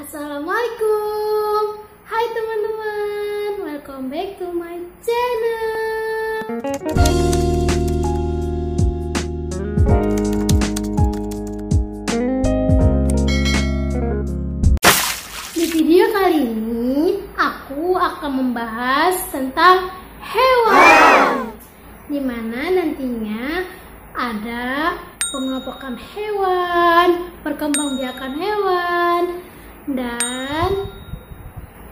Assalamualaikum. Hai teman-teman, welcome back to my channel. Di video kali ini aku akan membahas tentang hewan, dimana nantinya ada pengelompokan hewan, perkembangbiakan hewan, dan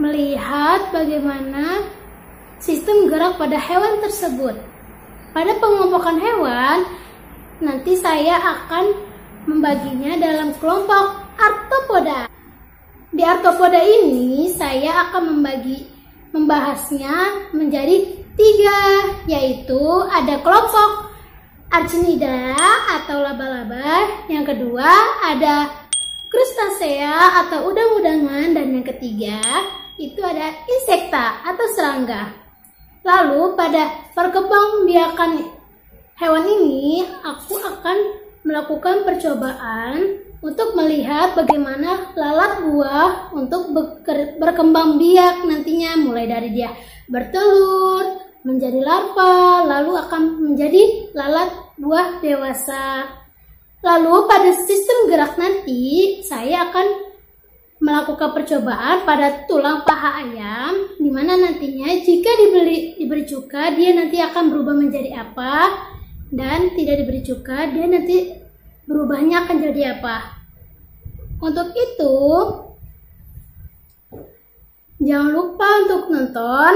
melihat bagaimana sistem gerak pada hewan tersebut. Pada pengelompokan hewan, nanti saya akan membaginya dalam kelompok arthropoda. Di arthropoda ini saya akan membahasnya menjadi 3, yaitu ada kelompok Arachnida atau laba-laba, yang kedua ada Crustacea atau udang-udangan, dan yang ketiga itu ada insekta atau serangga. Lalu pada perkembangbiakan hewan ini aku akan melakukan percobaan untuk melihat bagaimana lalat buah untuk berkembang biak nantinya, mulai dari dia bertelur, menjadi larva, lalu akan menjadi lalat buah dewasa. Lalu pada sistem gerak nanti saya akan melakukan percobaan pada tulang paha ayam, di mana nantinya jika diberi cuka dia nanti akan berubah menjadi apa, dan tidak diberi cuka dia nanti berubahnya akan jadi apa. Untuk itu jangan lupa untuk nonton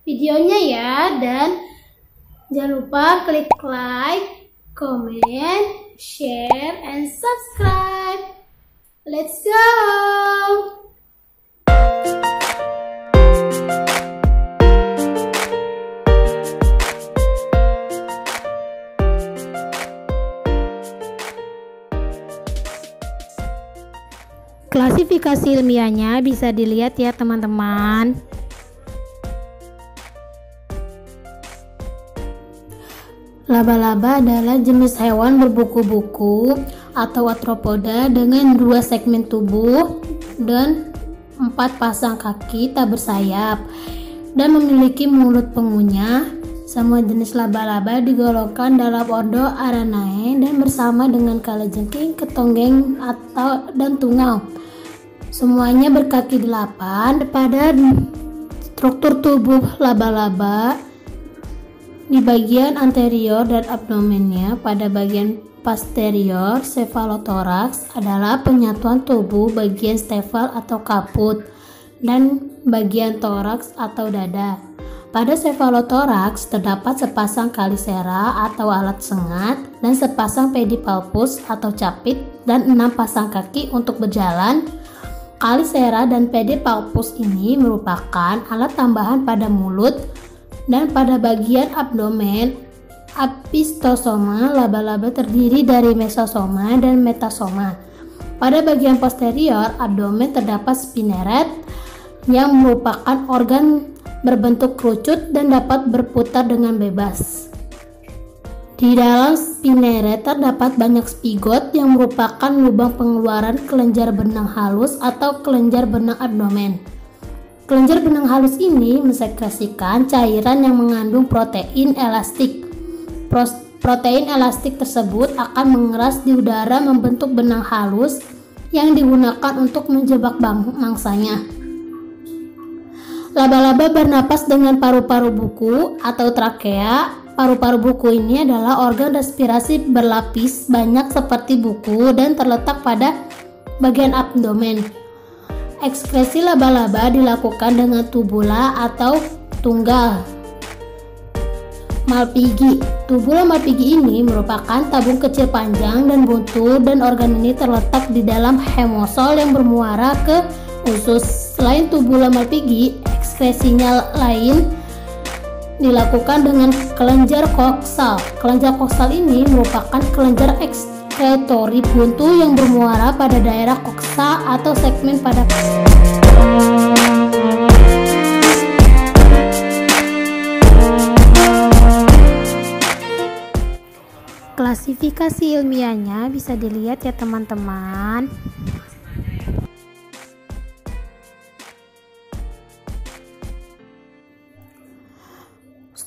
videonya ya, dan jangan lupa klik like, comment, share, and subscribe. Let's go! Klasifikasi ilmiahnya bisa dilihat ya teman-teman. Laba-laba adalah jenis hewan berbuku-buku atau arthropoda dengan 2 segmen tubuh dan 4 pasang kaki tak bersayap dan memiliki mulut pengunyah. Semua jenis laba-laba digolongkan dalam ordo Aranae dan bersama dengan kalajengking, ketonggeng dan tungau. Semuanya berkaki 8. Pada struktur tubuh laba-laba, di bagian anterior dan abdomennya, pada bagian posterior cephalothorax adalah penyatuan tubuh bagian stifle atau kaput dan bagian toraks atau dada. Pada cephalothorax terdapat sepasang kalisera atau alat sengat dan sepasang pedipalpus atau capit dan 6 pasang kaki untuk berjalan. Kalisera dan pedipalpus ini merupakan alat tambahan pada mulut. Dan pada bagian abdomen, apistosoma laba-laba terdiri dari mesosoma dan metasoma. Pada bagian posterior abdomen terdapat spinneret yang merupakan organ berbentuk kerucut dan dapat berputar dengan bebas. Di dalam spinneret terdapat banyak spigot yang merupakan lubang pengeluaran kelenjar benang halus atau kelenjar benang abdomen. Kelenjar benang halus ini mensekresikan cairan yang mengandung protein elastik. Protein elastik tersebut akan mengeras di udara membentuk benang halus yang digunakan untuk menjebak mangsanya. Laba-laba bernapas dengan paru-paru buku atau trakea. Paru-paru buku ini adalah organ respirasi berlapis banyak seperti buku dan terletak pada bagian abdomen. Ekskresi laba-laba dilakukan dengan tubula atau tunggal Malpighi. Tubula Malpighi ini merupakan tabung kecil panjang dan buntu, dan organ ini terletak di dalam hemosol yang bermuara ke usus. Selain tubula Malpighi, ekskresinya lain dilakukan dengan kelenjar koksal. Kelenjar koksal ini merupakan kelenjar ekskretori buntu yang bermuara pada daerah koksa atau segmen pada klasifikasi ilmiahnya bisa dilihat ya teman-teman.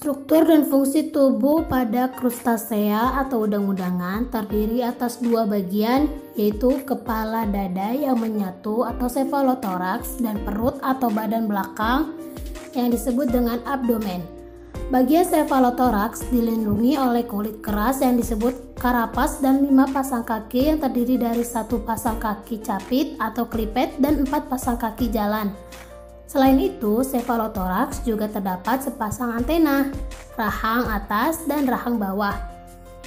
Struktur dan fungsi tubuh pada krustasea atau udang-udangan terdiri atas dua bagian, yaitu kepala dada yang menyatu atau cephalothorax dan perut atau badan belakang yang disebut dengan abdomen. Bagian cephalothorax dilindungi oleh kulit keras yang disebut karapas dan 5 pasang kaki yang terdiri dari 1 pasang kaki capit atau klipet dan 4 pasang kaki jalan. Selain itu, cephalothorax juga terdapat sepasang antena, rahang atas dan rahang bawah.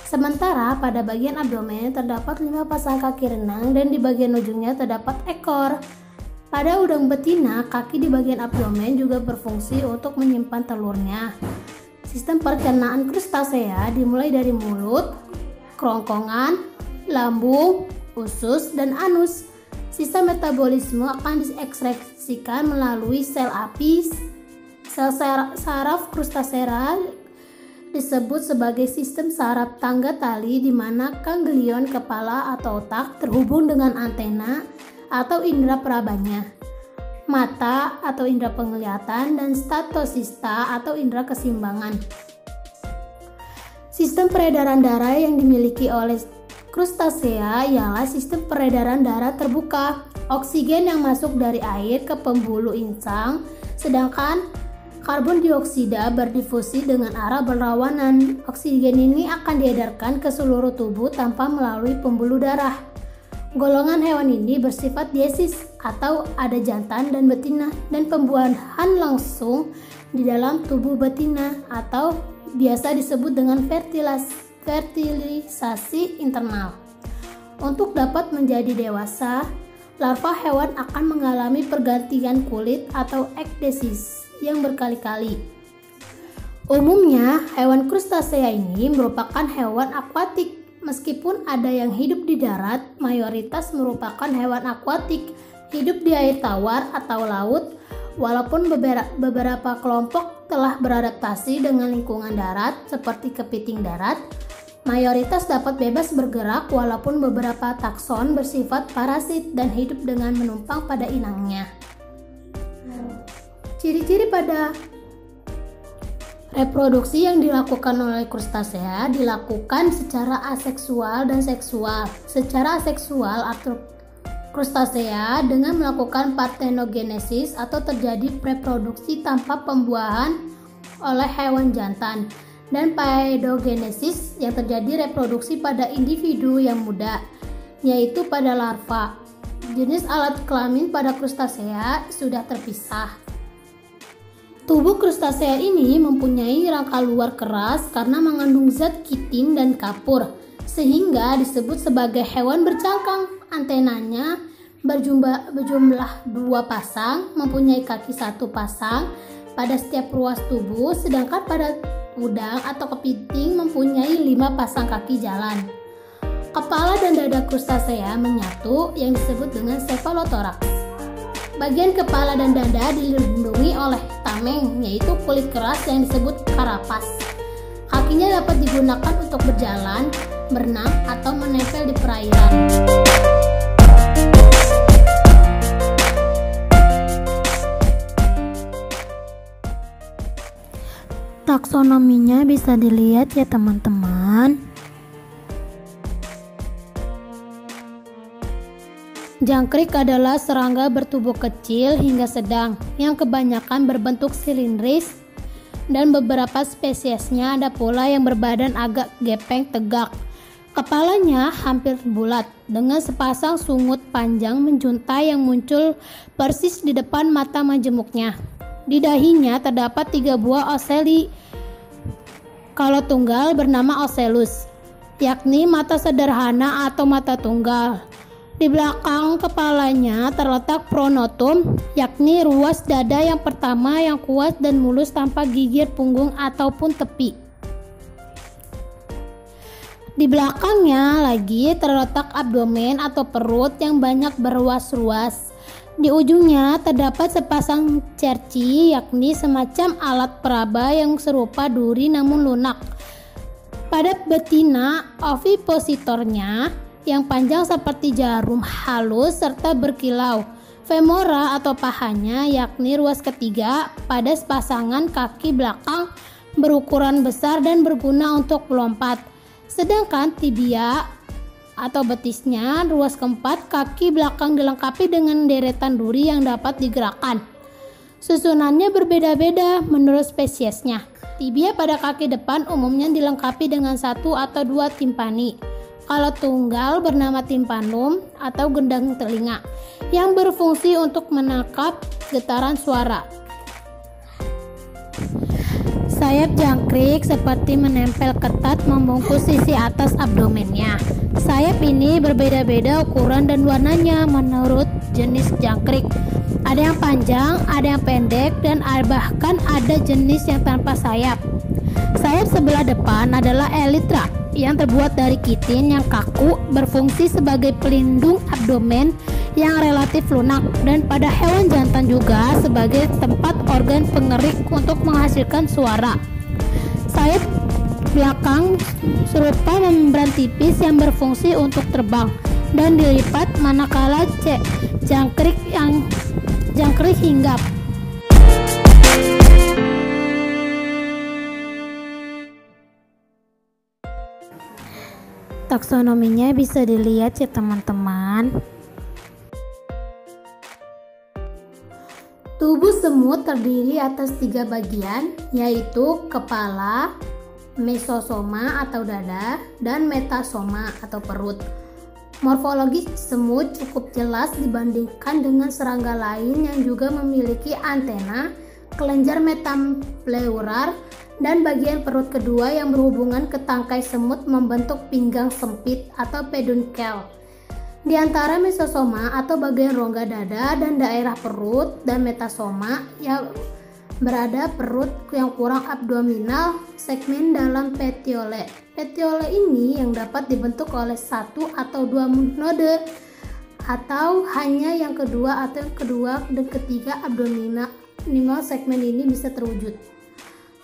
Sementara pada bagian abdomen terdapat 5 pasang kaki renang dan di bagian ujungnya terdapat ekor. Pada udang betina, kaki di bagian abdomen juga berfungsi untuk menyimpan telurnya. Sistem pencernaan krustasea dimulai dari mulut, kerongkongan, lambung, usus, dan anus. Sistem metabolisme akan diekspresikan melalui sel api. Sel saraf krustasea disebut sebagai sistem saraf tangga tali di mana ganglion kepala atau otak terhubung dengan antena atau indera perabanya, mata atau indera penglihatan, dan statosista atau indera keseimbangan. Sistem peredaran darah yang dimiliki oleh krustasea ialah sistem peredaran darah terbuka. Oksigen yang masuk dari air ke pembuluh insang, sedangkan karbon dioksida berdifusi dengan arah berlawanan. Oksigen ini akan diedarkan ke seluruh tubuh tanpa melalui pembuluh darah. Golongan hewan ini bersifat diesis atau ada jantan dan betina dan pembuahan langsung di dalam tubuh betina atau biasa disebut dengan fertilisasi internal. Untuk dapat menjadi dewasa, larva hewan akan mengalami pergantian kulit atau ekdesis yang berkali-kali. Umumnya, hewan krustasea ini merupakan hewan akuatik. Meskipun ada yang hidup di darat, mayoritas merupakan hewan akuatik, hidup di air tawar atau laut. Walaupun beberapa kelompok telah beradaptasi dengan lingkungan darat seperti kepiting darat, mayoritas dapat bebas bergerak walaupun beberapa takson bersifat parasit dan hidup dengan menumpang pada inangnya. Ciri-ciri pada reproduksi yang dilakukan oleh krustasea dilakukan secara aseksual dan seksual. Secara aseksual atau krustasea dengan melakukan parthenogenesis atau terjadi reproduksi tanpa pembuahan oleh hewan jantan, dan paidogenesis yang terjadi reproduksi pada individu yang muda, yaitu pada larva. Jenis alat kelamin pada krustasea sudah terpisah. Tubuh krustasea ini mempunyai rangka luar keras karena mengandung zat kitin dan kapur, sehingga disebut sebagai hewan bercangkang. Antenanya berjumlah 2 pasang, mempunyai kaki 1 pasang pada setiap ruas tubuh, sedangkan pada udang atau kepiting mempunyai 5 pasang kaki jalan. Kepala dan dada krustasea menyatu yang disebut dengan cephalothorax. Bagian kepala dan dada dilindungi oleh tameng, yaitu kulit keras yang disebut karapas. Kakinya dapat digunakan untuk berjalan, berenang, atau menempel di perairan. Taksonominya bisa dilihat ya teman-teman. Jangkrik adalah serangga bertubuh kecil hingga sedang yang kebanyakan berbentuk silindris, dan beberapa spesiesnya ada pula yang berbadan agak gepeng tegak. Kepalanya hampir bulat dengan sepasang sungut panjang menjuntai yang muncul persis di depan mata majemuknya. Di dahinya terdapat 3 buah oseli kalau tunggal bernama ocellus, yakni mata sederhana atau mata tunggal. Di belakang kepalanya terletak pronotum, yakni ruas dada yang pertama yang kuat dan mulus tanpa gigir punggung ataupun tepi. Di belakangnya lagi terletak abdomen atau perut yang banyak berruas-ruas. Di ujungnya terdapat sepasang cerci, yakni semacam alat peraba yang serupa duri namun lunak. Pada betina, ovipositornya yang panjang seperti jarum halus serta berkilau. Femora atau pahanya, yakni ruas ketiga pada sepasangan kaki belakang berukuran besar dan berguna untuk melompat. Sedangkan tibia atau betisnya, ruas keempat, kaki belakang dilengkapi dengan deretan duri yang dapat digerakkan. Susunannya berbeda-beda menurut spesiesnya. Tibia pada kaki depan umumnya dilengkapi dengan 1 atau 2 timpani. Kalau tunggal bernama timpanum atau gendang telinga yang berfungsi untuk menangkap getaran suara. Sayap jangkrik seperti menempel ketat membungkus sisi atas abdomennya. Sayap ini berbeda-beda ukuran dan warnanya menurut jenis jangkrik. Ada yang panjang, ada yang pendek, dan bahkan ada jenis yang tanpa sayap. Sayap sebelah depan adalah elytra yang terbuat dari kitin yang kaku, berfungsi sebagai pelindung abdomen yang relatif lunak, dan pada hewan jantan juga sebagai tempat organ pengerik untuk menghasilkan suara. Sayap belakang serupa membran tipis yang berfungsi untuk terbang dan dilipat manakala jangkrik hinggap. Taksonominya bisa dilihat ya teman-teman. Tubuh semut terdiri atas 3 bagian, yaitu kepala, mesosoma atau dada, dan metasoma atau perut. Morfologi semut cukup jelas dibandingkan dengan serangga lain yang juga memiliki antena, kelenjar metapleurar, dan bagian perut kedua yang berhubungan ke tangkai semut membentuk pinggang sempit atau peduncle. Di antara mesosoma atau bagian rongga dada dan daerah perut dan metasoma yang berada perut yang kurang abdominal segmen dalam petiole. Petiole ini yang dapat dibentuk oleh 1 atau 2 node atau hanya yang kedua dan ketiga abdominal segmen ini bisa terwujud.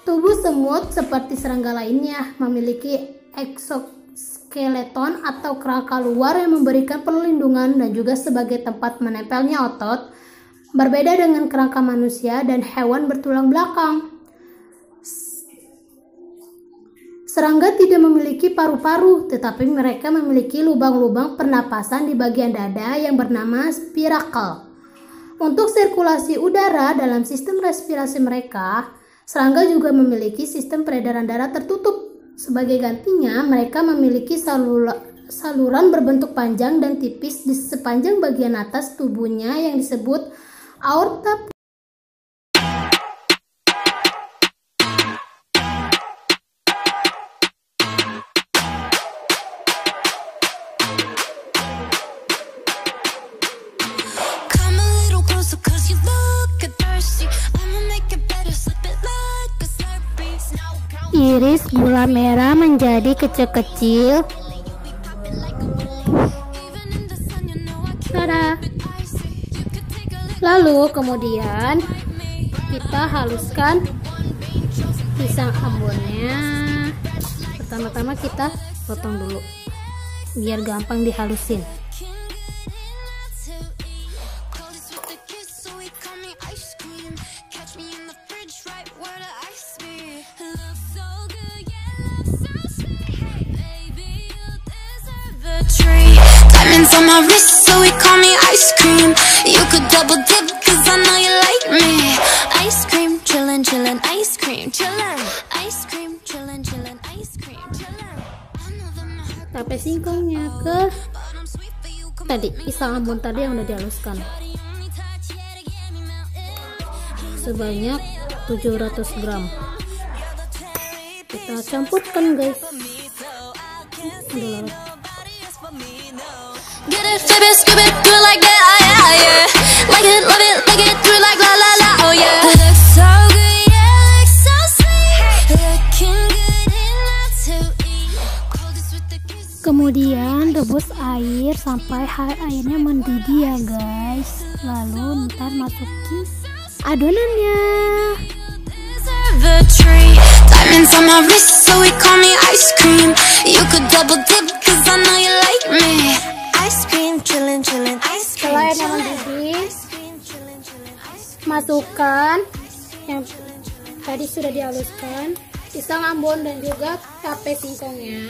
Tubuh semut seperti serangga lainnya memiliki exoskeleton atau kerangka luar yang memberikan perlindungan dan juga sebagai tempat menempelnya otot, berbeda dengan kerangka manusia dan hewan bertulang belakang. Serangga tidak memiliki paru-paru, tetapi mereka memiliki lubang-lubang pernapasan di bagian dada yang bernama spiracle. Untuk sirkulasi udara dalam sistem respirasi mereka, serangga juga memiliki sistem peredaran darah tertutup. Sebagai gantinya, mereka memiliki saluran berbentuk panjang dan tipis di sepanjang bagian atas tubuhnya yang disebut aorta. Iris gula merah menjadi kecil-kecil. Tada. Lalu kemudian kita haluskan pisang ambonnya. Pertama-tama kita potong dulu biar gampang dihalusin. Diamonds on my wrist, so we call me ice cream. You could double dip, cause I know you like me. Ice cream, chillin', chillin', ice cream, chillin'. Ice cream, chillin', chillin', ice cream, chillin'. Tape singkongnya ke tadi pisang ambon tadi yang udah dihaluskan sebanyak 700 gram. Kita campurkan guys. Get it, flip it, scoop it, do it like that, oh yeah, yeah. Like it, love it, like it, do it like la la la, oh yeah. Looks so good, yeah, looks so sweet. Looking good enough to eat. Coldest with the kiss. Kemudian rebus air sampai airnya mendidih ya guys. Lalu ntar masukin adonannya. The tree, diamonds on my wrist, so we call me ice cream. You could double dip, cause I know you like me. Ice cream, chillin', chillin', ice cream. Setelah airnya mendidih, masukkan yang tadi sudah dihaluskan pisang ambon dan juga tape singkongnya.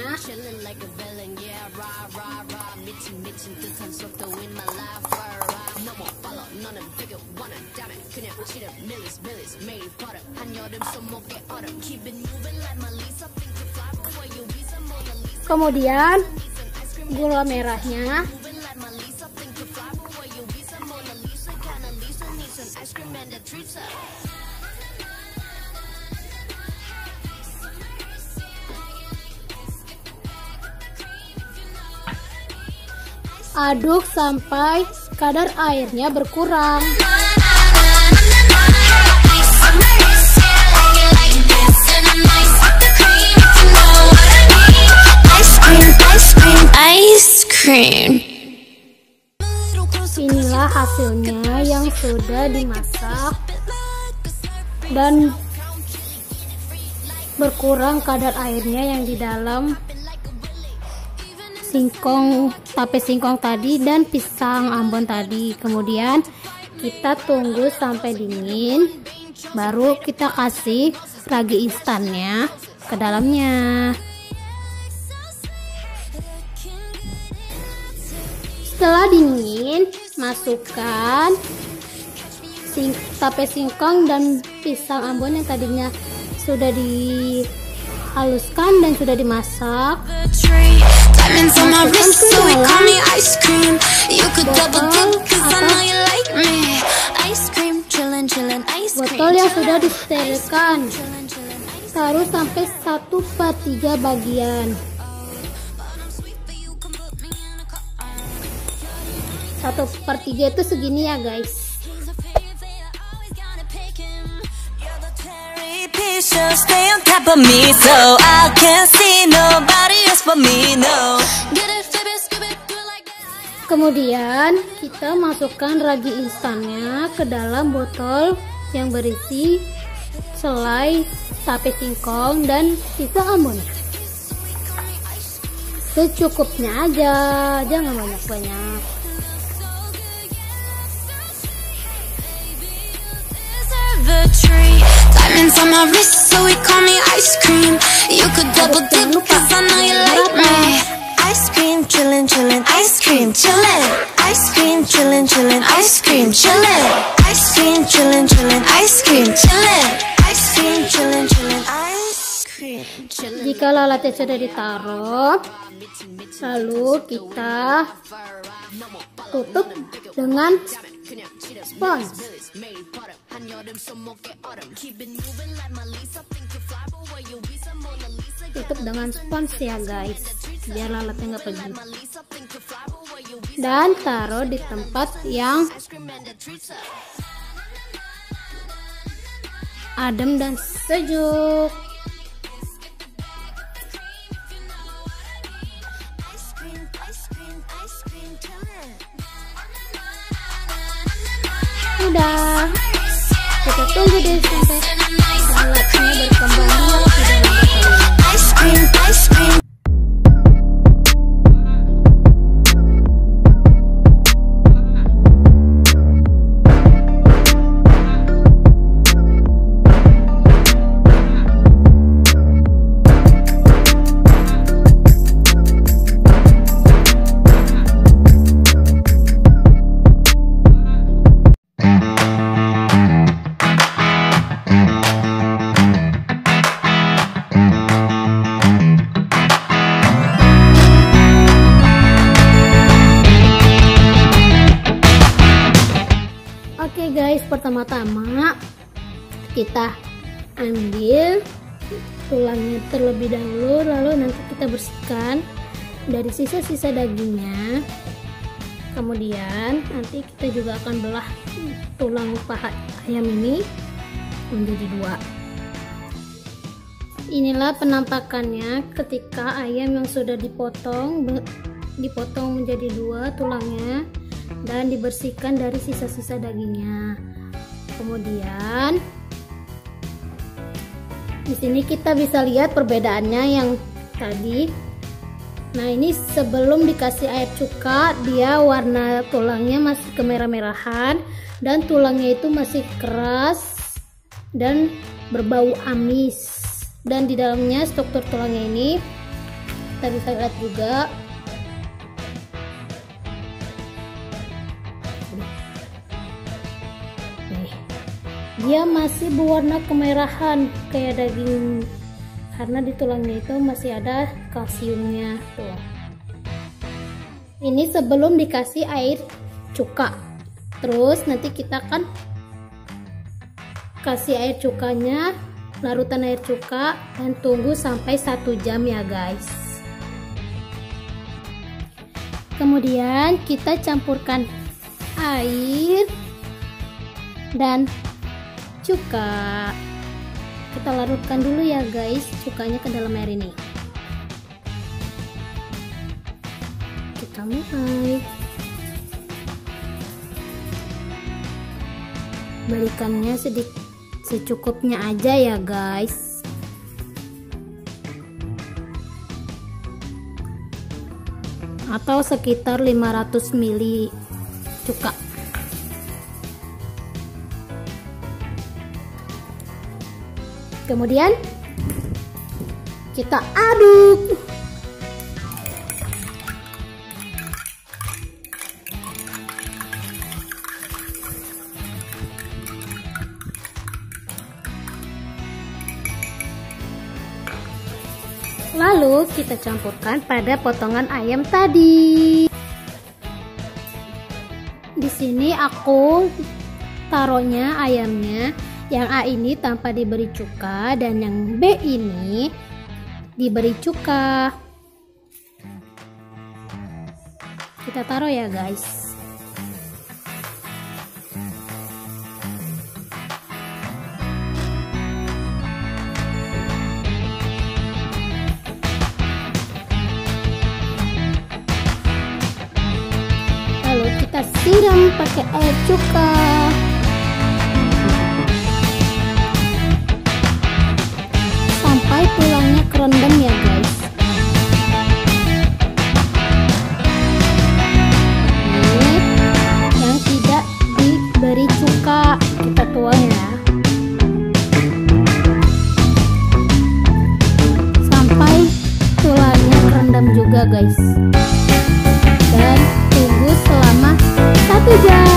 Kemudian gula merahnya. Aduk sampai kadar airnya berkurang. Ice cream. Inilah hasilnya yang sudah dimasak dan berkurang kadar airnya yang di dalam singkong, tape singkong tadi dan pisang ambon tadi. Kemudian kita tunggu sampai dingin, baru kita kasih ragi instannya ke dalamnya. Setelah dingin, masukkan tape singkong dan pisang ambon yang tadinya sudah dihaluskan dan sudah dimasak. Botol yang sudah disterilkan, taruh sampai 1/3 bagian. 1/3 itu segini ya guys. Kemudian kita masukkan ragi instannya ke dalam botol yang berisi selai tape singkong dan pisang ambon. Secukupnya aja, jangan banyak-banyak. Diamonds on my wrist, so we call me ice cream. You could double dip, cause I know you like me. Ice cream, chillin', chillin', ice cream, chillin'. Ice cream, chillin', chillin', ice cream, chillin'. Ice cream, chillin', chillin', ice cream, chillin'. Ice cream, chillin', chillin', ice cream, chillin'. Jika lalatnya sudah ditaruh, lalu kita tutup dengan spons. Tutup dengan spons ya guys, biar lalatnya nggak pergi. Dan taruh di tempat yang adem dan sejuk. Udah, kita tunggu deh sampai lalatnya berkembang biak di dalam botol ini. Ice cream, ice cream. Oke guys, pertama-tama kita ambil tulangnya terlebih dahulu, lalu nanti kita bersihkan dari sisa-sisa dagingnya. Kemudian nanti kita juga akan belah tulang paha ayam ini menjadi 2. Inilah penampakannya ketika ayam yang sudah dipotong menjadi 2 tulangnya dan dibersihkan dari sisa-sisa dagingnya. Kemudian di sini kita bisa lihat perbedaannya yang tadi. Nah, ini sebelum dikasih air cuka, dia warna tulangnya masih kemerah-merahan dan tulangnya itu masih keras dan berbau amis. dan di dalamnya struktur tulangnya ini kita bisa lihat juga. Dia masih berwarna kemerahan kayak daging, karena di tulangnya itu masih ada kalsiumnya tuh. Ini sebelum dikasih air cuka. Terus nanti kita akan kasih air cukanya, larutan air cuka, dan tunggu sampai 1 jam ya guys. Kemudian kita campurkan air dan cuka. Kita larutkan dulu ya guys cukanya ke dalam air ini. Kita mulai. Berikannya secukupnya aja ya guys. Atau sekitar 500 ml cuka. Kemudian kita aduk. Lalu kita campurkan pada potongan ayam tadi. Di sini aku taruhnya ayamnya. Yang A ini tanpa diberi cuka dan yang B ini diberi cuka. Kita taruh ya guys. Lalu kita siram pakai air cuka. Tulangnya kerendam ya guys. Ini yang tidak diberi cuka kita tuang ya, sampai tulangnya kerendam juga guys, dan tunggu selama 1 jam.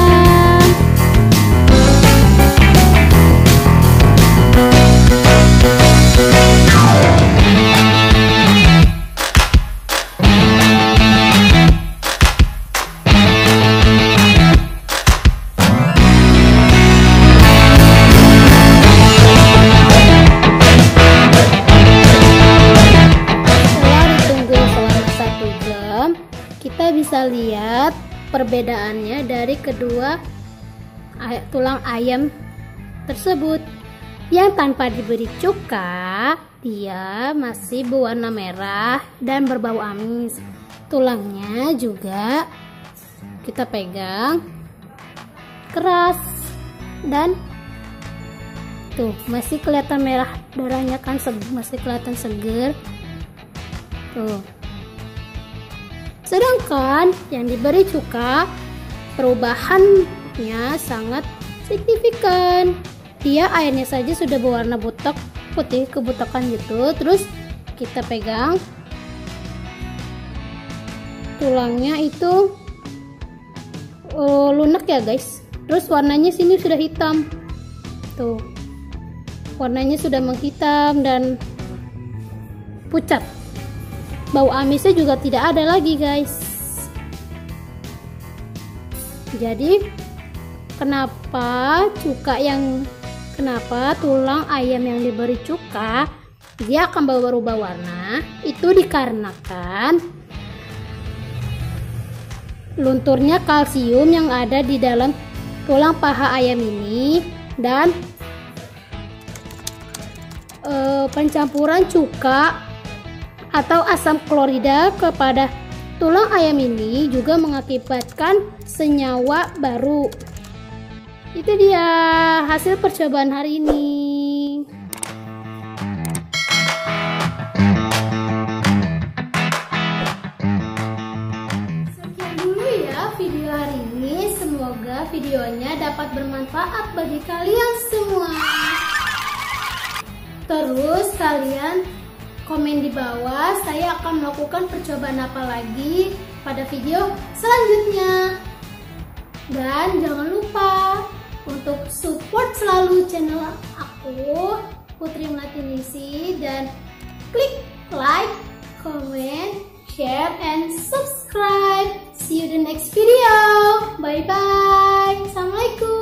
Kita bisa lihat perbedaannya dari kedua tulang ayam tersebut. Yang tanpa diberi cuka, dia masih berwarna merah dan berbau amis. Tulangnya juga kita pegang keras dan tuh masih kelihatan merah darahnya kan, masih kelihatan seger tuh. Sedangkan yang diberi cuka perubahannya sangat signifikan. Dia airnya saja sudah berwarna butek, putih kebutakan gitu. Terus kita pegang tulangnya itu lunak ya guys. Terus warnanya sini sudah hitam. Tuh. Warnanya sudah menghitam dan pucat. Bau amisnya juga tidak ada lagi guys. Jadi kenapa tulang ayam yang diberi cuka dia akan berubah warna? Itu dikarenakan lunturnya kalsium yang ada di dalam tulang paha ayam ini dan pencampuran cuka atau asam klorida kepada tulang ayam ini juga mengakibatkan senyawa baru. Itu dia hasil percobaan hari ini. Sekian dulu ya video hari ini. Semoga videonya dapat bermanfaat bagi kalian semua. Terus kalian komen di bawah, saya akan melakukan percobaan apa lagi pada video selanjutnya. Dan jangan lupa untuk support selalu channel aku, Putri Melatinisi, dan klik like, comment, share, and subscribe. See you in the next video. Bye bye. Assalamualaikum.